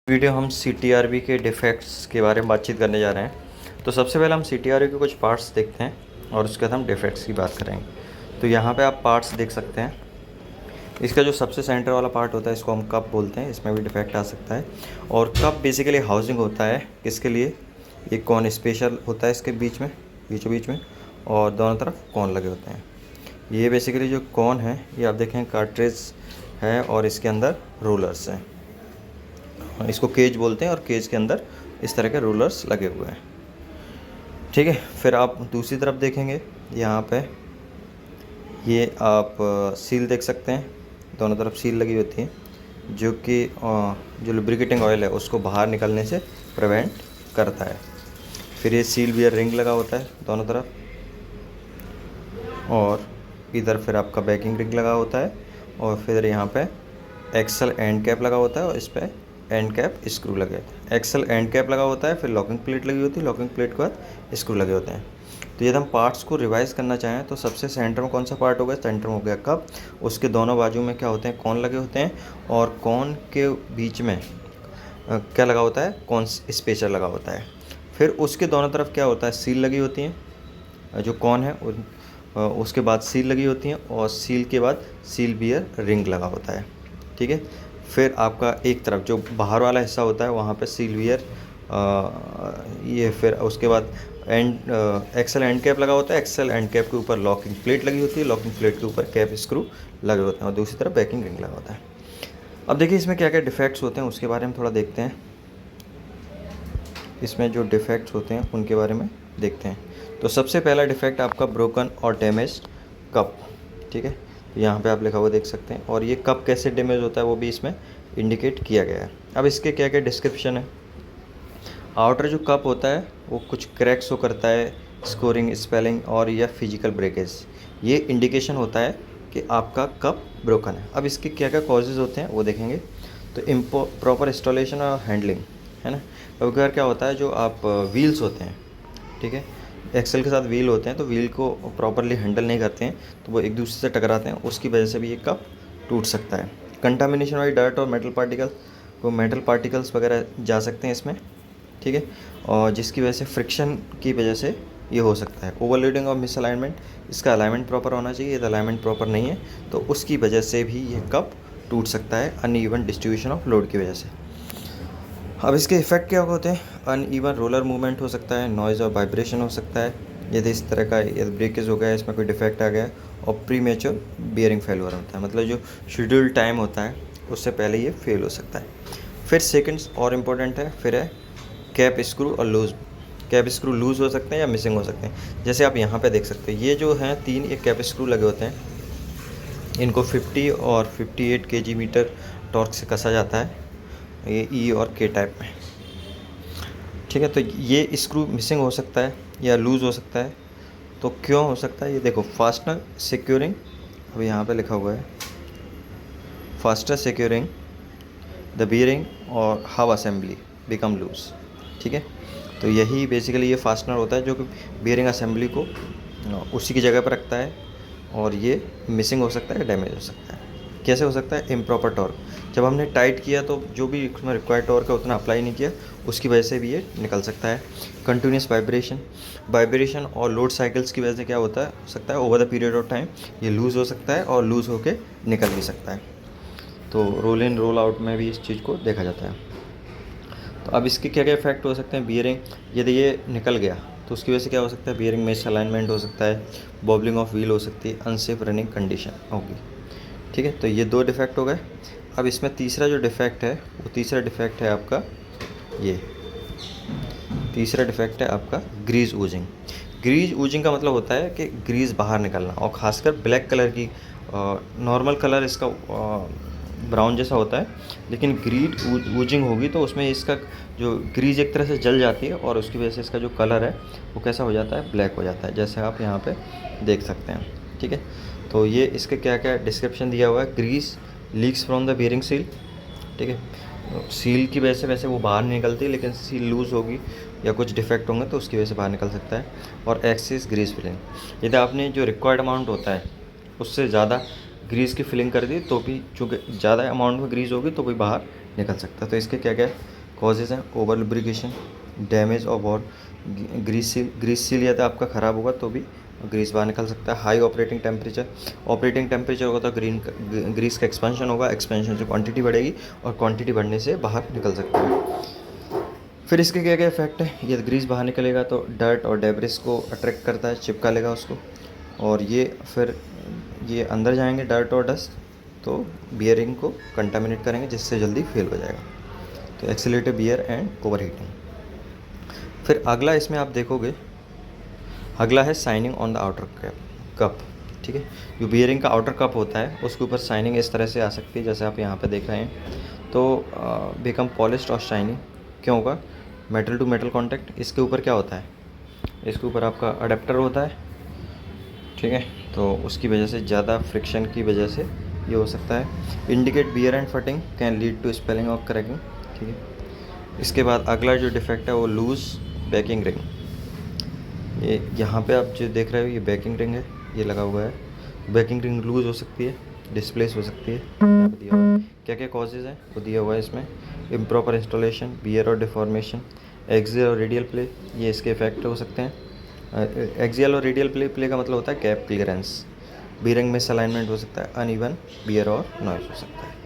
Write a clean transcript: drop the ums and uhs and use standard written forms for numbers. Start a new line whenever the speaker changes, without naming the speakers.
Video हम CTRV के डिफ़ेक्ट्स के बारे में बातचीत करने जा रहे हैं। तो सबसे पहले हम CTRV के कुछ पार्ट्स देखते हैं और उसके बाद हम डिफ़ेक्ट्स की बात करेंगे। तो यहाँ पे आप पार्ट्स देख सकते हैं। इसका जो सबसे सेंटर वाला पार्ट होता है इसको हम कप बोलते हैं, इसमें भी डिफ़ेक्ट आ सकता है। और कप बेसिकली हाउसिंग होता है किसके लिए, ये कॉन स्पेशल होता है इसके बीच में, बीचों बीच में, और दोनों तरफ कॉन लगे होते हैं। ये बेसिकली जो कॉन है ये आप देखें कार्ट्रिज है और इसके अंदर रोलर्स हैं। इसको केज बोलते हैं और केज के अंदर इस तरह के रोलर्स लगे हुए हैं। ठीक है, फिर आप दूसरी तरफ देखेंगे, यहाँ पे ये आप सील देख सकते हैं, दोनों तरफ सील लगी होती है जो कि जो लुब्रिकेटिंग ऑयल है उसको बाहर निकलने से प्रिवेंट करता है। फिर ये सील बियर रिंग लगा होता है दोनों तरफ, और इधर फिर आपका बैकिंग रिंग लगा होता है, और फिर यहाँ पे एक्सल एंड कैप लगा होता है और इस पर एंड कैप स्क्रू लगे होते हैं। एक्सल एंड कैप लगा होता है, फिर लॉकिंग प्लेट लगी होती है, लॉकिंग प्लेट के बाद स्क्रू लगे होते हैं। तो यदि हम पार्ट्स को रिवाइज करना चाहें तो सबसे सेंटर में कौन सा पार्ट होगा, सेंटर में हो गया कप। उसके दोनों बाजू में क्या होते हैं, कॉन लगे होते हैं, और कॉन के बीच में क्या लगा होता है, कॉन स्पेशर लगा होता है। फिर उसके दोनों तरफ क्या होता है, सील लगी होती हैं, जो कॉन है उसके बाद सील लगी होती हैं, और सील के बाद सील बियर रिंग लगा होता है। ठीक है, फिर आपका एक तरफ जो बाहर वाला हिस्सा होता है वहाँ पे सील बियर ये, फिर उसके बाद एक्सल एंड कैप लगा होता है, एक्सल एंड कैप के ऊपर लॉकिंग प्लेट लगी होती है, लॉकिंग प्लेट के ऊपर कैप स्क्रू लगे होते हैं, और दूसरी तरफ बैकिंग रिंग लगा होता है। अब देखिए इसमें क्या क्या डिफेक्ट्स होते हैं उसके बारे में थोड़ा देखते हैं। इसमें जो डिफेक्ट्स होते हैं उनके बारे में देखते हैं। तो सबसे पहला डिफेक्ट आपका ब्रोकन और डैमेज कप। ठीक है, तो यहाँ पे आप लिखा हुआ देख सकते हैं, और ये कप कैसे डैमेज होता है वो भी इसमें इंडिकेट किया गया है। अब इसके क्या क्या डिस्क्रिप्शन है। आउटर जो कप होता है वो कुछ क्रैक्स शो करता है, स्कोरिंग, स्पेलिंग और या फिजिकल ब्रेकेज, ये इंडिकेशन होता है कि आपका कप ब्रोकन है। अब इसके क्या क्या कॉजेज़ होते हैं वो देखेंगे। तो प्रॉपर इंस्टॉलेशन और हैंडलिंग है ना। कभी कभार क्या होता है, जो आप व्हील्स होते हैं, ठीक है, एक्सेल के साथ व्हील होते हैं, तो व्हील को प्रॉपरली हैंडल नहीं करते हैं तो वो एक दूसरे से टकराते हैं, उसकी वजह से भी ये कप टूट सकता है। कंटामिनेशन वाली डर्ट और मेटल पार्टिकल्स वगैरह जा सकते हैं इसमें। ठीक है, और जिसकी वजह से फ्रिक्शन की वजह से ये हो सकता है। ओवरलोडिंग और मिसअलाइनमेंट, इसका अलाइनमेंट प्रॉपर होना चाहिए, यदि अलाइनमेंट प्रॉपर नहीं है तो उसकी वजह से भी ये कप टूट सकता है, अनइवन डिस्ट्रीब्यूशन ऑफ लोड की वजह से। अब इसके इफ़ेक्ट क्या होते हैं, अनइवन रोलर मूवमेंट हो सकता है, नॉइज़ और वाइब्रेशन हो सकता है, यदि इस तरह का यदि ब्रेकेज हो गया, इसमें कोई डिफेक्ट आ गया, और प्रीमेच्योर बियरिंग फेलियर होता है, मतलब जो शेड्यूल टाइम होता है उससे पहले ये फेल हो सकता है। फिर सेकंड्स और इम्पोर्टेंट है, फिर है कैप स्क्रू और लूज़। कैप स्क्रू लूज़ हो सकते हैं या मिसिंग हो सकते हैं, जैसे आप यहाँ पे देख सकते हैं, ये जो हैं 3 ये कैप स्क्रू लगे होते हैं, इनको 50 और 58 kg मीटर टॉर्क से कसा जाता है, ये ई और के टाइप में। ठीक है, तो ये स्क्रू मिसिंग हो सकता है या लूज़ हो सकता है। तो क्यों हो सकता है, ये देखो, फास्टनर सिक्योरिंग, अब यहाँ पे लिखा हुआ है फास्टर सिक्योरिंग द बियरिंग और हब असेंबली बिकम लूज। ठीक है, तो यही बेसिकली ये फास्टनर होता है जो कि बियरिंग असेंबली को उसी की जगह पर रखता है, और ये मिसिंग हो सकता है, डैमेज हो सकता है। कैसे हो सकता है, इम्प्रॉपर टॉर्क, जब हमने टाइट किया तो जो भी उसमें रिक्वायर्ड टॉर्क है उतना अप्लाई नहीं किया, उसकी वजह से भी ये निकल सकता है। कंटिन्यूस वाइब्रेशन और लोड साइकिल्स की वजह से क्या होता है, हो सकता है over the period of time ये लूज़ हो सकता है, और लूज़ होके निकल भी सकता है। तो रोल इन रोल आउट में भी इस चीज़ को देखा जाता है। तो अब इसके क्या क्या इफेक्ट हो सकते हैं, बियरिंग यदि ये निकल गया तो उसकी वजह से क्या हो सकता है, बियरिंग मिस अलाइनमेंट हो सकता है, बॉबलिंग ऑफ व्हील हो सकती है, अनसेफ रनिंग कंडीशन होगी। ठीक है, तो ये 2 डिफेक्ट हो गए। अब इसमें तीसरा जो डिफेक्ट है वो तीसरा डिफेक्ट है आपका, ये तीसरा डिफेक्ट है आपका ग्रीज ऊजिंग। ग्रीज ऊजिंग का मतलब होता है कि ग्रीज बाहर निकलना, और ख़ासकर ब्लैक कलर की, नॉर्मल कलर इसका ब्राउन जैसा होता है, लेकिन ग्रीज ऊजिंग होगी तो उसमें इसका जो ग्रीज एक तरह से जल जाती है, और उसकी वजह से इसका जो कलर है वो कैसा हो जाता है, ब्लैक हो जाता है, जैसे आप यहाँ पे देख सकते हैं। ठीक है, तो ये इसके क्या क्या डिस्क्रिप्शन दिया हुआ है। Grease leaks from the bearing seal. ठीक है, सील की वजह से वैसे वो बाहर नहीं निकलती, लेकिन सील लूज़ होगी या कुछ डिफेक्ट होंगे तो उसकी वजह से बाहर निकल सकता है। और एक्सिस ग्रीस फिलिंग, यदि आपने जो रिक्वायर्ड अमाउंट होता है उससे ज़्यादा ग्रीस की फिलिंग कर दी तो भी, चूँकि ज़्यादा अमाउंट में ग्रीस होगी तो भी बाहर निकल सकता है। तो इसके क्या क्या कॉजेज़ हैं ओवर लुब्रिकेशन, डैमेज और वॉर, ग्रीस सील यदि आपका ख़राब होगा तो भी ग्रीस बाहर निकल सकता है। हाई ऑपरेटिंग टेम्परेचर होगा तो ग्रीस का एक्सपेंशन होगा, एक्सपेंशन से क्वांटिटी बढ़ेगी और क्वांटिटी बढ़ने से बाहर निकल सकता है। फिर इसके क्या क्या इफेक्ट है, ये ग्रीस बाहर निकलेगा तो डर्ट और डेब्रिस को अट्रैक्ट करता है, चिपका लेगा उसको, और ये फिर ये अंदर जाएंगे डर्ट और डस्ट तो बियरिंग को कंटामिनेट करेंगे जिससे जल्दी फेल हो जाएगा। तो accelerated wear and overheating. फिर अगला इसमें आप देखोगे, अगला है shining on the outer cup. ठीक है, जो बियरिंग का आउटर कप होता है उसके ऊपर शाइनिंग इस तरह से आ सकती है जैसे आप यहाँ पे देख रहे हैं। तो बिकम पॉलिश्ड और शाइनिंग क्यों होगा, मेटल टू मेटल कांटेक्ट। इसके ऊपर क्या होता है, इसके ऊपर आपका अडेप्टर होता है, ठीक है, तो उसकी वजह से ज़्यादा फ्रिक्शन की वजह से ये हो सकता है। Indicate bear and fitting can lead to spelling और क्रैकिंग। ठीक है, इसके बाद अगला जो डिफेक्ट है वो लूज बैकिंग रिंग। ये यहाँ पे आप जो देख रहे हो ये बैकिंग रिंग है, ये लगा हुआ है। बैकिंग रिंग लूज़ हो सकती है, डिस्प्लेस हो सकती है। यहाँ पे दिया हुआ है क्या क्या कॉजेज़ हैं वो दिया हुआ है इसमें। इम्प्रॉपर इंस्टॉलेशन, बियर और डिफॉर्मेशन, एक्सियल और रेडियल प्ले, ये इसके इफेक्ट हो सकते हैं। एक्सियल और रेडियल प्ले का मतलब होता है गैप क्लियरेंस। बियरिंग में अलाइनमेंट हो सकता है, अनइवन बियर और नॉइज हो सकता है।